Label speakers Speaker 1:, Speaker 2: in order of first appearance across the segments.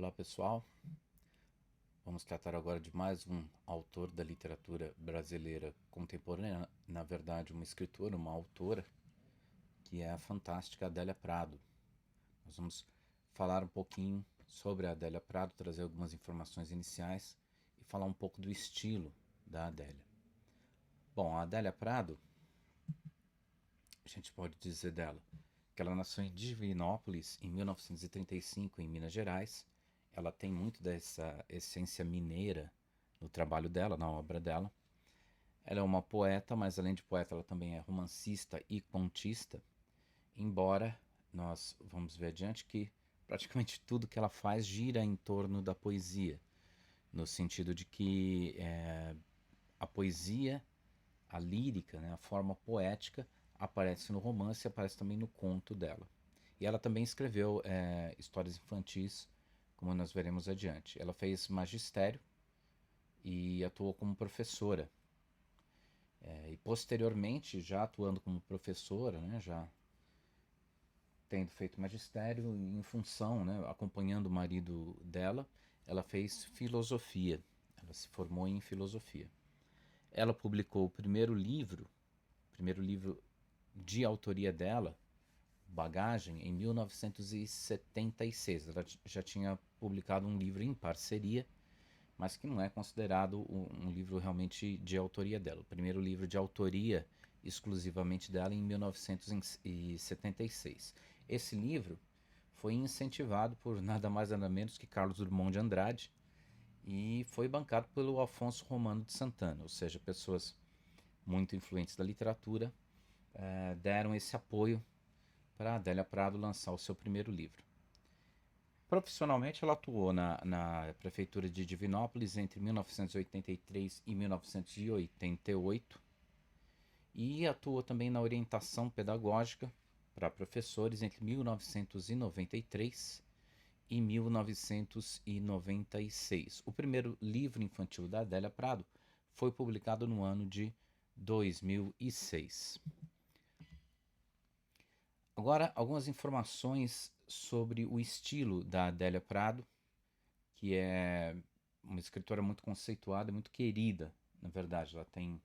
Speaker 1: Olá pessoal, vamos tratar agora de mais um autor da literatura brasileira contemporânea, na verdade uma escritora, uma autora, que é a fantástica Adélia Prado. Nós vamos falar um pouquinho sobre a Adélia Prado, trazer algumas informações iniciais e falar um pouco do estilo da Adélia. Bom, a Adélia Prado, a gente pode dizer dela que ela nasceu em Divinópolis em 1935, em Minas Gerais. Ela tem muito dessa essência mineira no trabalho dela, na obra dela. Ela é uma poeta, mas além de poeta, ela também é romancista e contista, embora nós vamos ver adiante que praticamente tudo que ela faz gira em torno da poesia, no sentido de que a poesia, a lírica, né, a forma poética, aparece no romance e aparece também no conto dela. E ela também escreveu histórias infantis, como nós veremos adiante. Ela fez magistério e atuou como professora. E posteriormente, já atuando como professora, né, já tendo feito magistério em função, né, acompanhando o marido dela, ela fez filosofia. Ela se formou em filosofia. Ela publicou o primeiro livro de autoria dela, Bagagem, em 1976. Ela já tinha publicado um livro em parceria, mas que não é considerado um livro realmente de autoria dela. O primeiro livro de autoria exclusivamente dela em 1976. Esse livro foi incentivado por nada mais nada menos que Carlos Drummond de Andrade e foi bancado pelo Afonso Romano de Santana, ou seja, pessoas muito influentes da literatura deram esse apoio para Adélia Prado lançar o seu primeiro livro. Profissionalmente, ela atuou na prefeitura de Divinópolis entre 1983 e 1988 e atuou também na orientação pedagógica para professores entre 1993 e 1996. O primeiro livro infantil da Adélia Prado foi publicado no ano de 2006. Agora, algumas informações sobre o estilo da Adélia Prado, que é uma escritora muito conceituada, muito querida, na verdade. Ela tem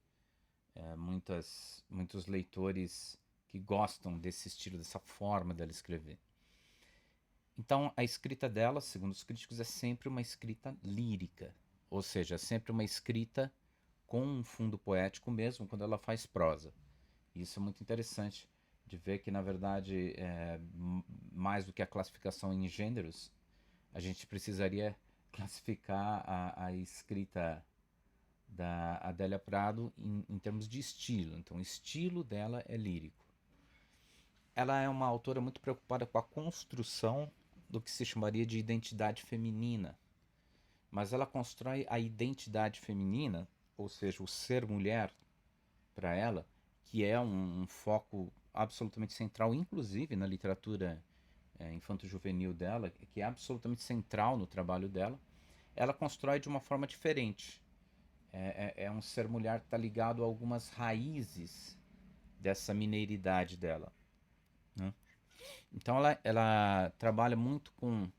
Speaker 1: muitos leitores que gostam desse estilo, dessa forma dela escrever. Então, a escrita dela, segundo os críticos, é sempre uma escrita lírica, ou seja, é sempre uma escrita com um fundo poético mesmo quando ela faz prosa. E isso é muito interessante de ver que, na verdade, mais do que a classificação em gêneros, a gente precisaria classificar a escrita da Adélia Prado em termos de estilo. Então, o estilo dela é lírico. Ela é uma autora muito preocupada com a construção do que se chamaria de identidade feminina. Mas ela constrói a identidade feminina, ou seja, o ser mulher, para ela, que é um foco absolutamente central, inclusive na literatura infanto-juvenil dela, que é absolutamente central no trabalho dela, ela constrói de uma forma diferente. É um ser mulher que está ligado a algumas raízes dessa mineiridade dela, né? Então ela trabalha muito com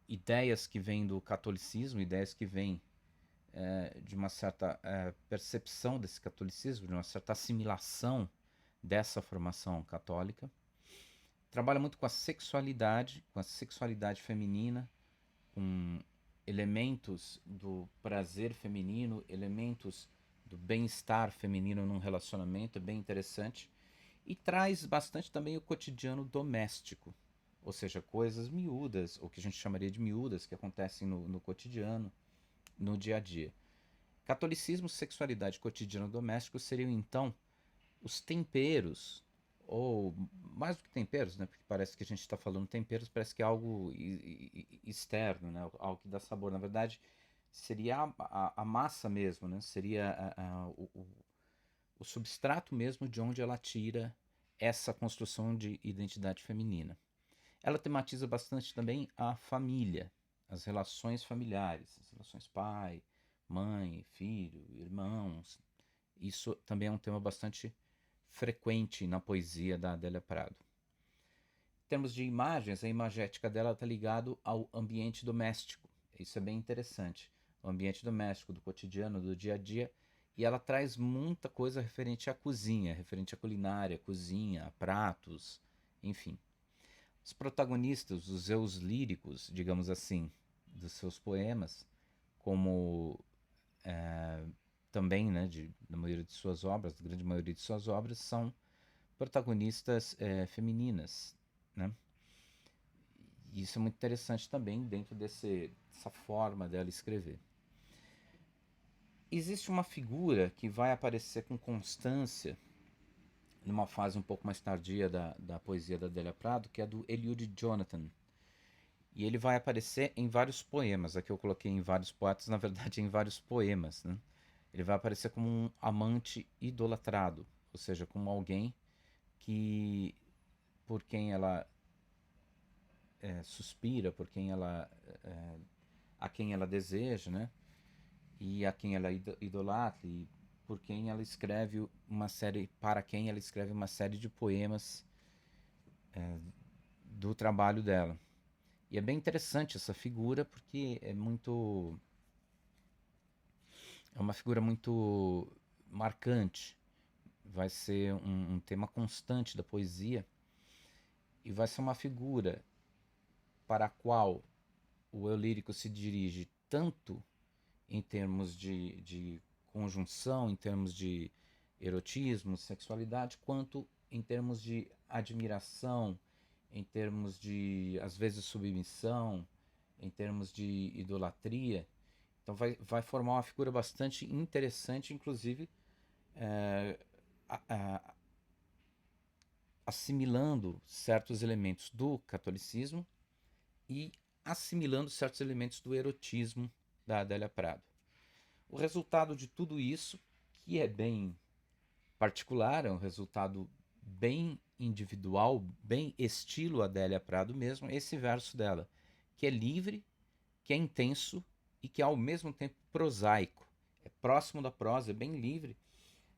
Speaker 1: ideias que vêm do catolicismo, ideias que vêm de uma certa percepção desse catolicismo, de uma certa assimilação dessa formação católica. Trabalha muito com a sexualidade feminina, com elementos do prazer feminino, elementos do bem-estar feminino num relacionamento, é bem interessante. E traz bastante também o cotidiano doméstico, ou seja, coisas miúdas, ou que a gente chamaria de miúdas, que acontecem no cotidiano, no dia a dia. Catolicismo, sexualidade, cotidiano doméstico seriam então os temperos, ou mais do que temperos, né? Porque parece que a gente está falando temperos, parece que é algo externo, né? Algo que dá sabor. Na verdade, seria a massa mesmo, né? Seria o substrato mesmo de onde ela tira essa construção de identidade feminina. Ela tematiza bastante também a família, as relações familiares, as relações pai, mãe, filho, irmãos. Isso também é um tema bastante frequente na poesia da Adélia Prado. termos de imagens, a imagética dela está ligado ao ambiente doméstico. Isso é bem interessante. O ambiente doméstico, do cotidiano, do dia a dia. E ela traz muita coisa referente à cozinha, referente à culinária, cozinha, a pratos, enfim. Os protagonistas, os eus líricos, digamos assim, dos seus poemas, como também, né, da maioria de suas obras, da grande maioria de suas obras, são protagonistas femininas, né? E isso é muito interessante também dentro dessa forma dela escrever. Existe uma figura que vai aparecer com constância numa fase um pouco mais tardia da poesia da Adélia Prado, que é do Eliud Jonathan. E ele vai aparecer em vários poemas. Aqui eu coloquei em vários poetas, na verdade em vários poemas, né? Ele vai aparecer como um amante idolatrado, ou seja, como alguém que por quem ela suspira, por quem ela a quem ela deseja, né? E a quem ela idolatra, e por quem ela escreve uma série, para quem ela escreve uma série de poemas do trabalho dela. E é bem interessante essa figura porque é uma figura muito marcante. Vai ser um tema constante da poesia e vai ser uma figura para a qual o eu lírico se dirige tanto em termos de conjunção, em termos de erotismo, sexualidade, quanto em termos de admiração, em termos de, às vezes, submissão, em termos de idolatria. Então vai formar uma figura bastante interessante, inclusive assimilando certos elementos do catolicismo e assimilando certos elementos do erotismo da Adélia Prado. O resultado de tudo isso, que é bem particular, é um resultado bem individual, bem estilo Adélia Prado mesmo, esse verso dela, que é livre, que é intenso e que é ao mesmo tempo prosaico. É próximo da prosa, é bem livre,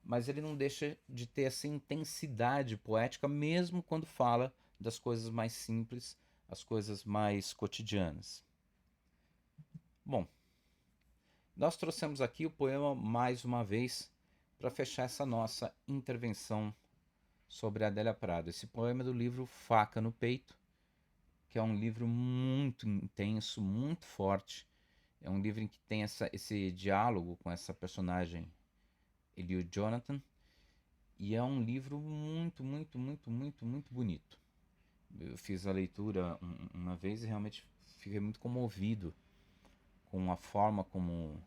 Speaker 1: mas ele não deixa de ter essa intensidade poética, mesmo quando fala das coisas mais simples, as coisas mais cotidianas. Bom, nós trouxemos aqui o poema mais uma vez para fechar essa nossa intervenção sobre Adélia Prado. Esse poema é do livro Faca no Peito, que é um livro muito intenso, muito forte. É um livro em que tem esse diálogo com essa personagem Eliud Jonathan, e é um livro muito, muito, muito, muito, muito bonito. Eu fiz a leitura uma vez e realmente fiquei muito comovido com a forma como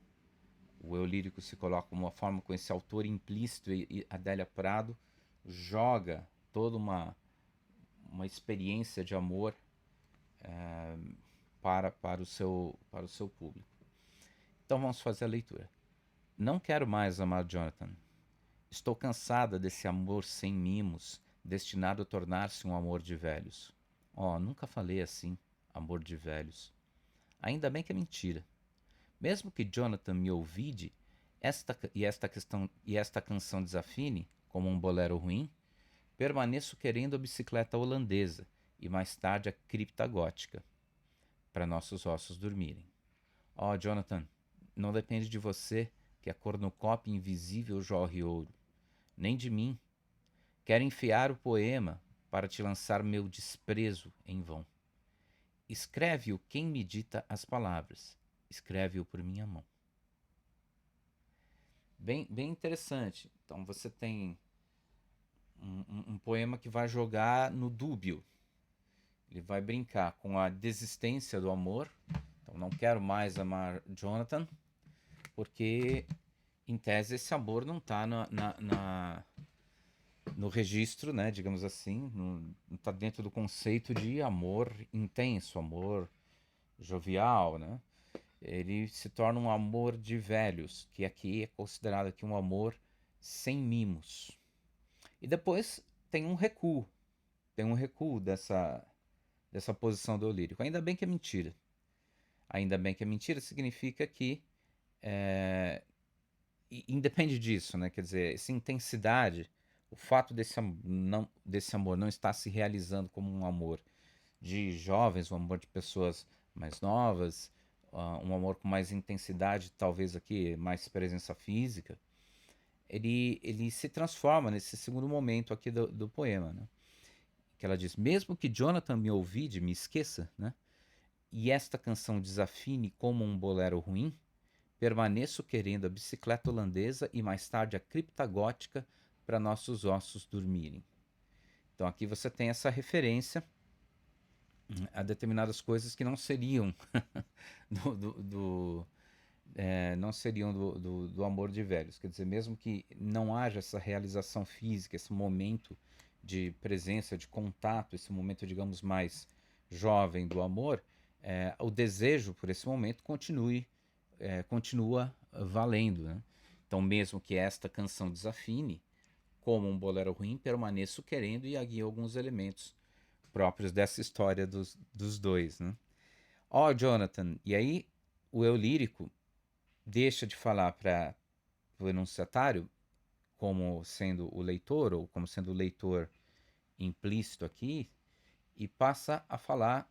Speaker 1: o eu lírico se coloca, como a forma como esse autor implícito, e Adélia Prado, joga toda uma experiência de amor para o seu público. Então vamos fazer a leitura. Não quero mais amar Jonathan. Estou cansada desse amor sem mimos, destinado a tornar-se um amor de velhos. Oh, nunca falei assim, amor de velhos. Ainda bem que é mentira. Mesmo que Jonathan me ouvide, esta canção desafine, como um bolero ruim, permaneço querendo a bicicleta holandesa e mais tarde a cripta gótica, para nossos ossos dormirem. Oh, Jonathan, não depende de você que a cornucópia invisível jorre ouro, nem de mim. Quero enfiar o poema para te lançar meu desprezo em vão. Escreve-o quem me dita as palavras. Escreve-o por minha mão. Bem interessante. Então você tem um poema que vai jogar no dúbio. Ele vai brincar com a desistência do amor. Então não quero mais amar Jonathan, porque em tese esse amor não está no registro, né, digamos assim, não está dentro do conceito de amor intenso, amor jovial, né? Ele se torna um amor de velhos, que aqui é considerado aqui um amor sem mimos. E depois tem um recuo dessa posição do eu lírico. Ainda bem que é mentira. Ainda bem que é mentira significa que independe disso, né? Quer dizer, essa intensidade, o fato desse amor não estar se realizando como um amor de jovens, um amor de pessoas mais novas, um amor com mais intensidade, talvez aqui mais presença física, ele se transforma nesse segundo momento aqui do poema, né? Que ela diz: mesmo que Jonathan me ouvide, me esqueça, né? E esta canção desafine como um bolero ruim, permaneço querendo a bicicleta holandesa e mais tarde a cripta gótica para nossos ossos dormirem. Então aqui você tem essa referência a determinadas coisas que não seriam do, do, do não seriam do amor de velhos. Quer dizer, mesmo que não haja essa realização física, esse momento de presença, de contato, esse momento, digamos, mais jovem do amor, o desejo por esse momento continua valendo. Né? Então, mesmo que esta canção desafine, como um bolero ruim, permaneço querendo e aqui alguns elementos próprios dessa história dos dois. Né? Ó, Jonathan, e aí o eu lírico deixa de falar para o enunciatário como sendo o leitor, ou como sendo o leitor implícito aqui, e passa a falar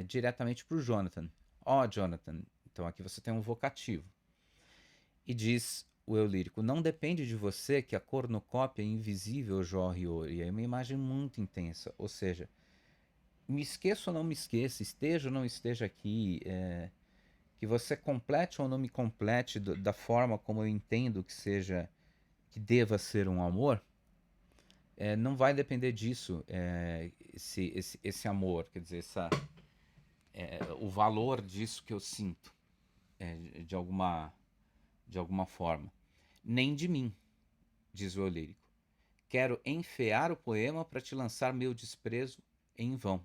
Speaker 1: diretamente para o Jonathan. Ó, Jonathan, então aqui você tem um vocativo. E diz o eu lírico: não depende de você que a cornucópia invisível jorre ouro. E aí uma imagem muito intensa, ou seja, me esqueça ou não me esqueça, esteja ou não esteja aqui, que você complete ou não me complete da forma como eu entendo que seja, que deva ser um amor, não vai depender disso, esse amor, quer dizer, o valor disso que eu sinto, de alguma forma, nem de mim, diz o eu lírico. Quero enfear o poema para te lançar meu desprezo em vão.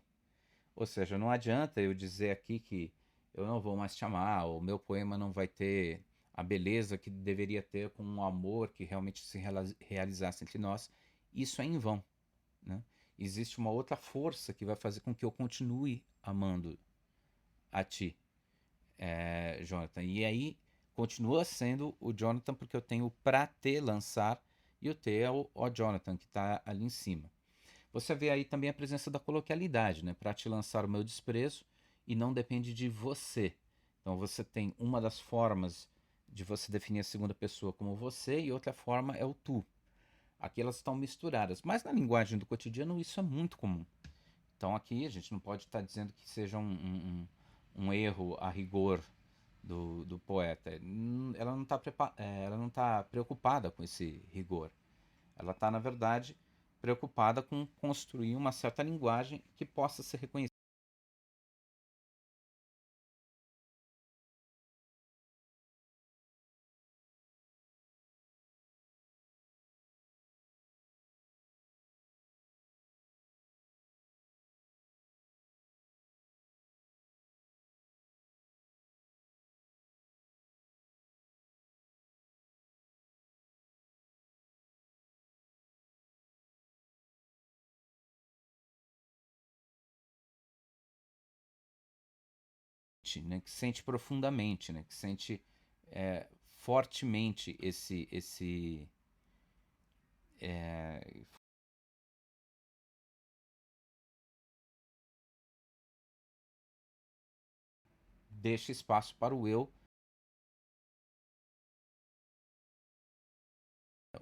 Speaker 1: Ou seja, não adianta eu dizer aqui que eu não vou mais te amar, ou meu poema não vai ter a beleza que deveria ter com um amor que realmente se realizasse entre nós. Isso é em vão. Né? Existe uma outra força que vai fazer com que eu continue amando a ti, Jonathan. E aí continua sendo o Jonathan porque eu tenho pra te lançar e o T é o Jonathan que está ali em cima. Você vê aí também a presença da coloquialidade, né? Para te lançar o meu desprezo e não depende de você. Então você tem uma das formas de você definir a segunda pessoa como você e outra forma é o tu. Aqui elas estão misturadas, mas na linguagem do cotidiano isso é muito comum. Então aqui a gente não pode estar dizendo que seja um erro a rigor do poeta. Ela não tá preocupada com esse rigor. Ela está, na verdade, preocupada com construir uma certa linguagem que possa ser reconhecida. Né, que sente profundamente, né, que sente fortemente esse é, deixa espaço para o eu,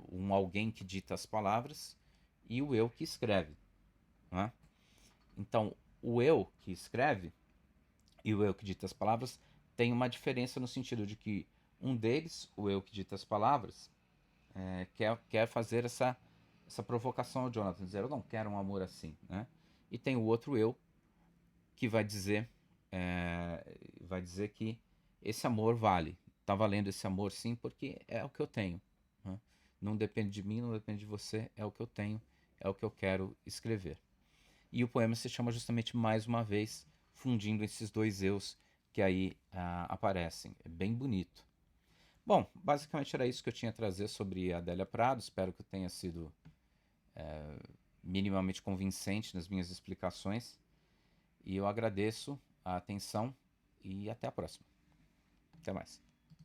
Speaker 1: um alguém que dita as palavras e o eu que escreve. Né? Então, o eu que escreve e o eu que dita as palavras tem uma diferença no sentido de que um deles, o eu que dita as palavras, quer fazer essa provocação ao Jonathan, dizer eu não quero um amor assim, né? E tem o outro eu que vai dizer que esse amor vale, tá valendo esse amor sim, porque é o que eu tenho, né? Não depende de mim, não depende de você, é o que eu tenho, é o que eu quero escrever. E o poema se chama justamente mais uma vez fundindo esses dois eus que aí aparecem. É bem bonito. Bom, basicamente era isso que eu tinha a trazer sobre a Adélia Prado. Espero que eu tenha sido minimamente convincente nas minhas explicações. E eu agradeço a atenção e até a próxima. Até mais.